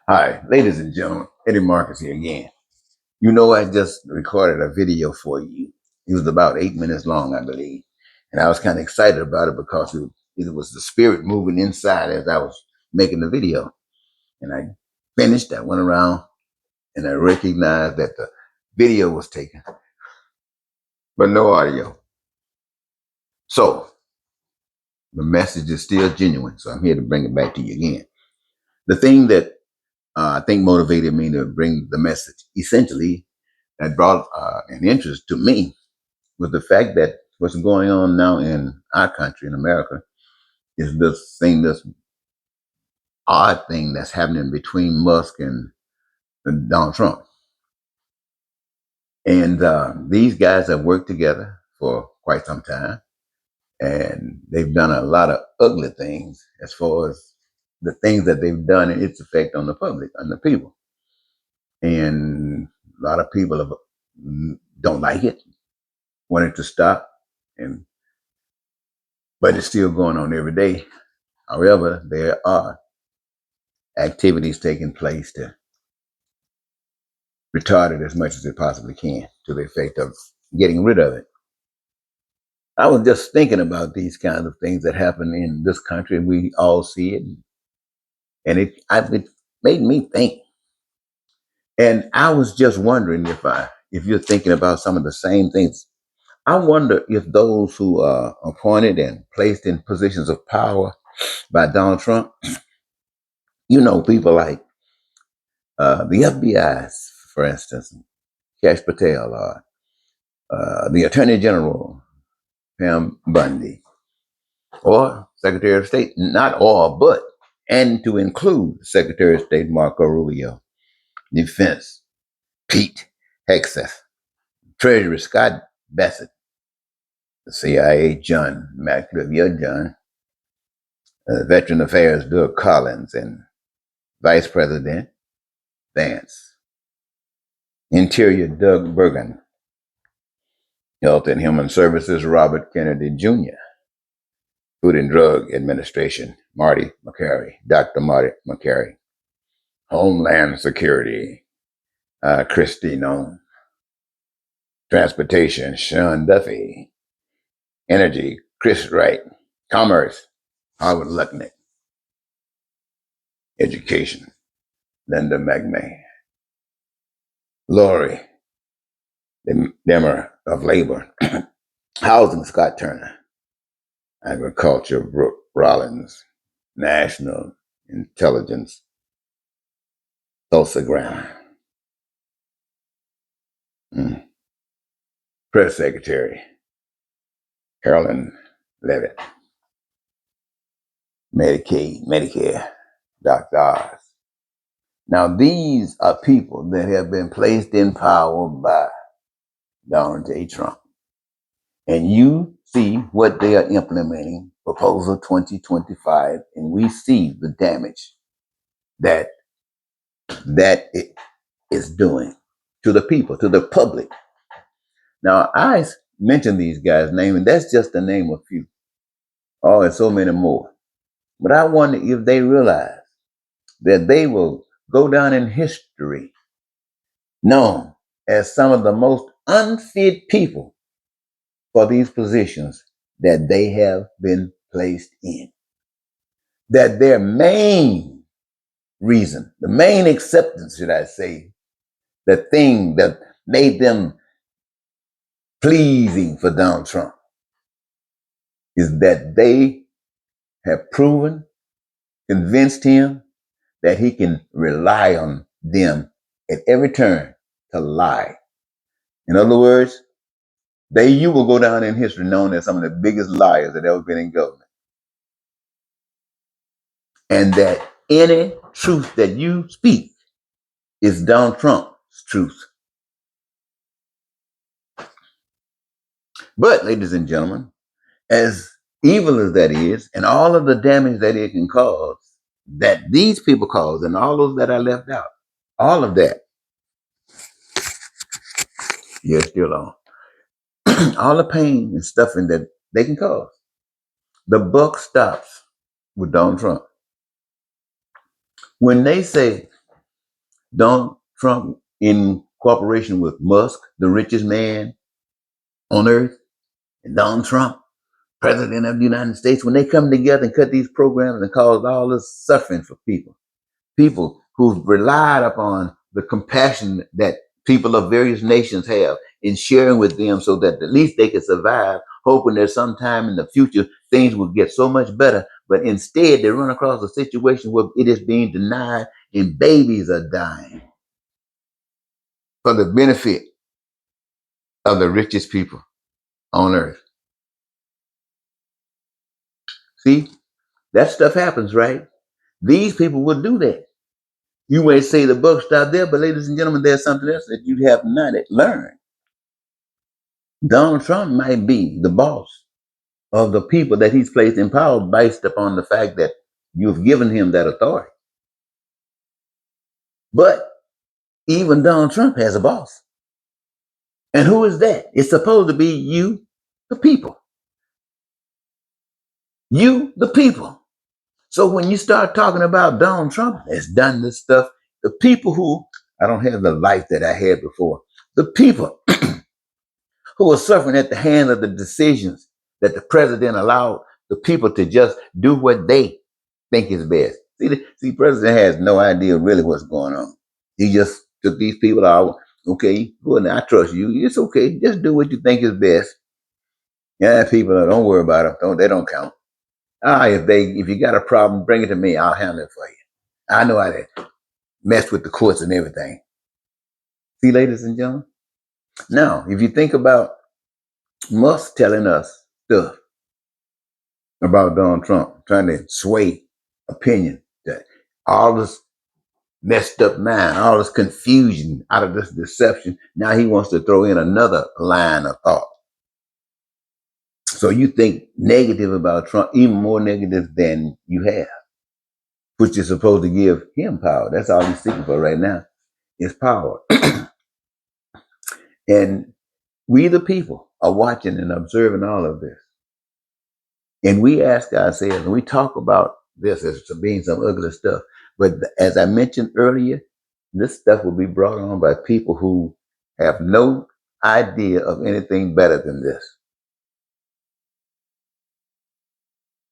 Hi, ladies and gentlemen, Eddie Marcus here again. You know, I just recorded a video for you. It was about 8 minutes long, I believe. And I was kind of excited about it because it was the spirit moving inside as I was making the video. And I finished, I went around and I recognized that the video was taken, but no audio. So the message is still genuine. So I'm here to bring it back to you again. The thing that I think motivated me to bring the message essentially that brought an interest to me was the fact that what's going on now in our country, in America, is this odd thing that's happening between Musk and Donald Trump. And these guys have worked together for quite some time, and they've done a lot of ugly things as far as the things that they've done and its effect on the public, on the people. And a lot of people don't like it, want it to stop, and but it's still going on every day. However, there are activities taking place to retard it as much as it possibly can to the effect of getting rid of it. I was just thinking about these kinds of things that happen in this country. We all see it, and it made me think. And I was just wondering if you're thinking about some of the same things. I wonder if those who are appointed and placed in positions of power by Donald Trump, people like the FBI, for instance, Cash Patel, or the Attorney General, Pam Bundy, or Secretary of State, not all, but, and to include Secretary of State Marco Rubio, Defense Pete Hegseth, Treasury Scott Bassett, the CIA John McLeod John, Veteran Affairs Doug Collins, and Vice President Vance, Interior Doug Burgum, Health and Human Services Robert Kennedy Jr., Food and Drug Administration Marty McCary, Dr. Marty McCary, Homeland Security Christy Nome, Transportation Sean Duffy, Energy Chris Wright, Commerce Howard Lucknick, Education Linda McMahon, Lori Demmer of Labor, Housing Scott Turner, Agriculture Brooke Rollins, National Intelligence Tulsa Graham, Press Secretary Carolyn Levitt, Medicaid, Medicare, Dr. Oz. Now, these are people that have been placed in power by Donald J. Trump. And you see what they are implementing, Proposal 2025, and we see the damage that it is doing to the people, to the public. Now, I mentioned these guys' names, and that's just the name of a few. Oh, and so many more. But I wonder if they realize that they will go down in history known as some of the most unfit people for these positions that they have been placed in. That their main reason, the main acceptance, should I say, the thing that made them pleasing for Donald Trump is that they have proven, convinced him that he can rely on them at every turn to lie. In other words, you will go down in history known as some of the biggest liars that ever been in government. And that any truth that you speak is Donald Trump's truth. But, ladies and gentlemen, as evil as that is, and all of the damage that it can cause, that these people cause, and all those that I left out, all of that, you're still on. All the pain and suffering that they can cause. The buck stops with Donald Trump. When they say Donald Trump, in cooperation with Musk, the richest man on earth, and Donald Trump, president of the United States, when they come together and cut these programs and cause all this suffering for people who've relied upon the compassion that people of various nations have in sharing with them so that at least they can survive, hoping that sometime in the future things will get so much better. But instead, they run across a situation where it is being denied and babies are dying for the benefit of the richest people on earth. See, that stuff happens, right? These people will do that. You may say the buck stopped there, but ladies and gentlemen, there's something else that you have not learned. Donald Trump might be the boss of the people that he's placed in power based upon the fact that you've given him that authority. But even Donald Trump has a boss. And who is that? It's supposed to be you, the people. You, the people. So when you start talking about Donald Trump has done this stuff, the people who, I don't have the life that I had before, the people who are suffering at the hands of the decisions that the president allowed the people to just do what they think is best. See, president has no idea really what's going on. He just took these people out. Okay, good. I trust you. It's okay. Just do what you think is best. Yeah, people don't worry about them. They don't count. If you got a problem, bring it to me. I'll handle it for you. I know how to mess with the courts and everything. See, ladies and gentlemen. Now, if you think about Musk telling us stuff about Donald Trump, trying to sway opinion, that all this messed up mind, all this confusion out of this deception. Now he wants to throw in another line of thought. So you think negative about Trump, even more negative than you have, which is supposed to give him power. That's all he's seeking for right now is power. And we, the people, are watching and observing all of this. And we ask ourselves, and we talk about this as being some ugly stuff. But as I mentioned earlier, this stuff will be brought on by people who have no idea of anything better than this.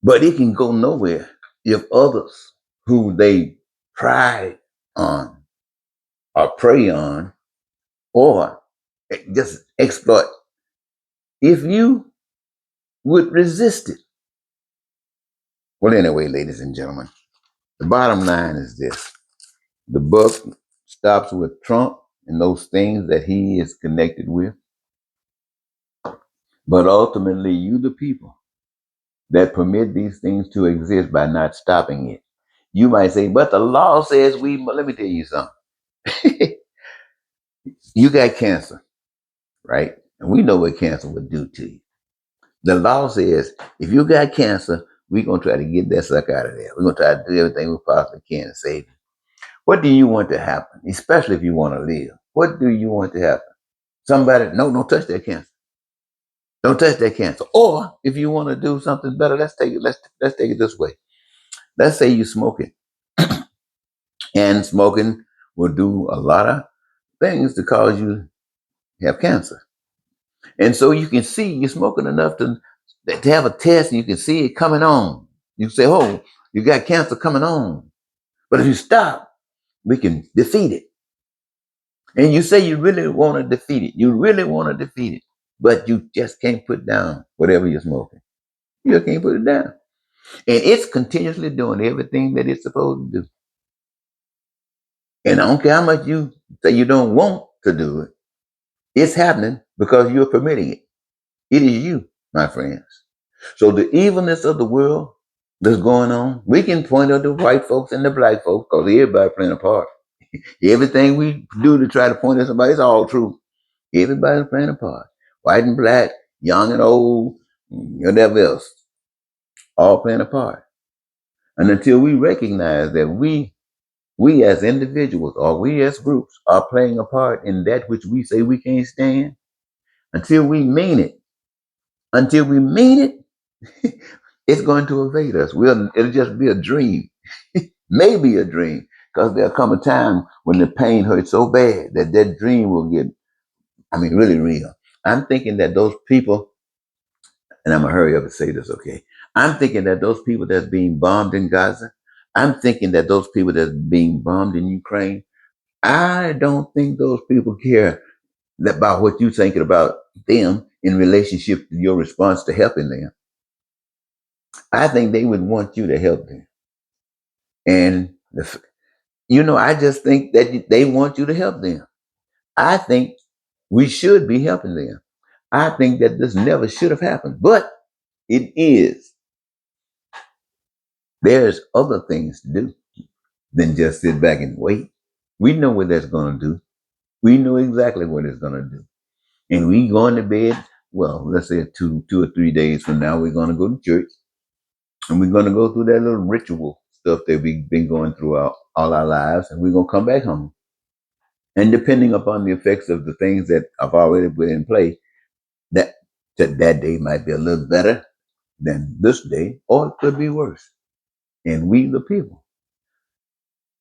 But it can go nowhere if others who they pride on or prey on or just exploit, if you would resist it. Well, anyway, ladies and gentlemen, the bottom line is this. The buck stops with Trump and those things that he is connected with. But ultimately, you, the people, that permit these things to exist by not stopping it. You might say, but the law says let me tell you something. You got cancer, right? And we know what cancer would do to you. The law says, if you got cancer, we're going to try to get that sucker out of there. We're going to try to do everything we possibly can to save you. What do you want to happen? Especially if you want to live. What do you want to happen? Somebody, no, don't touch that cancer. Don't touch that cancer. Or if you want to do something better, let's take it this way. Let's say you're smoking. And smoking will do a lot of things to cause you to have cancer. And so you can see you're smoking enough to have a test and you can see it coming on. You say, oh, you got cancer coming on. But if you stop, we can defeat it. And you say you really want to defeat it. You really want to defeat it. But you just can't put down whatever you're smoking. You just can't put it down. And it's continuously doing everything that it's supposed to do. And I don't care how much you say you don't want to do it. It's happening because you're permitting it. It is you, my friends. So the evilness of the world that's going on, we can point at the white folks and the black folks because everybody playing a part. Everything we do to try to point at somebody, it's all true. Everybody's playing a part. White and black, young and old, whatever else, all playing a part. And until we recognize that we as individuals or we as groups are playing a part in that which we say we can't stand, until we mean it, it's going to evade us. It'll just be a dream, maybe a dream, Because there'll come a time when the pain hurts so bad that that dream will get, really real. I'm thinking that those people, and I'm gonna hurry up and say this, okay? I'm thinking that those people that's being bombed in Gaza, I'm thinking that those people that's being bombed in Ukraine, I don't think those people care about what you're thinking about them in relationship to your response to helping them. I think they would want you to help them. And, I just think that they want you to help them. I think we should be helping them. I think that this never should have happened, but it is. There's other things to do than just sit back and wait. We know what that's going to do. We know exactly what it's going to do. And we going to bed, well, let's say 2 or 3 days from now, we're going to go to church and we're going to go through that little ritual stuff that we've been going through all our lives, and we're going to come back home. And depending upon the effects of the things that have already been in play, that, that day might be a little better than this day, or it could be worse. And we, the people,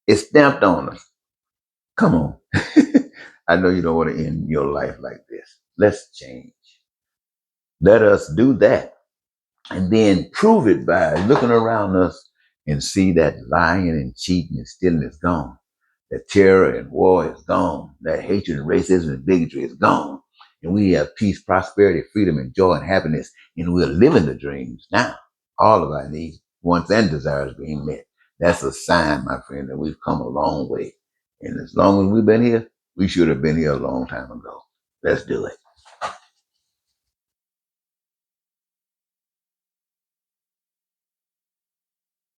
it's stamped on us. Come on. I know you don't want to end your life like this. Let's change. Let us do that and then prove it by looking around us and see that lying and cheating and stealing is gone. That terror and war is gone. That hatred and racism and bigotry is gone. And we have peace, prosperity, freedom, and joy and happiness. And we're living the dreams now. All of our needs, wants, and desires being met. That's a sign, my friend, that we've come a long way. And as long as we've been here, we should have been here a long time ago. Let's do it.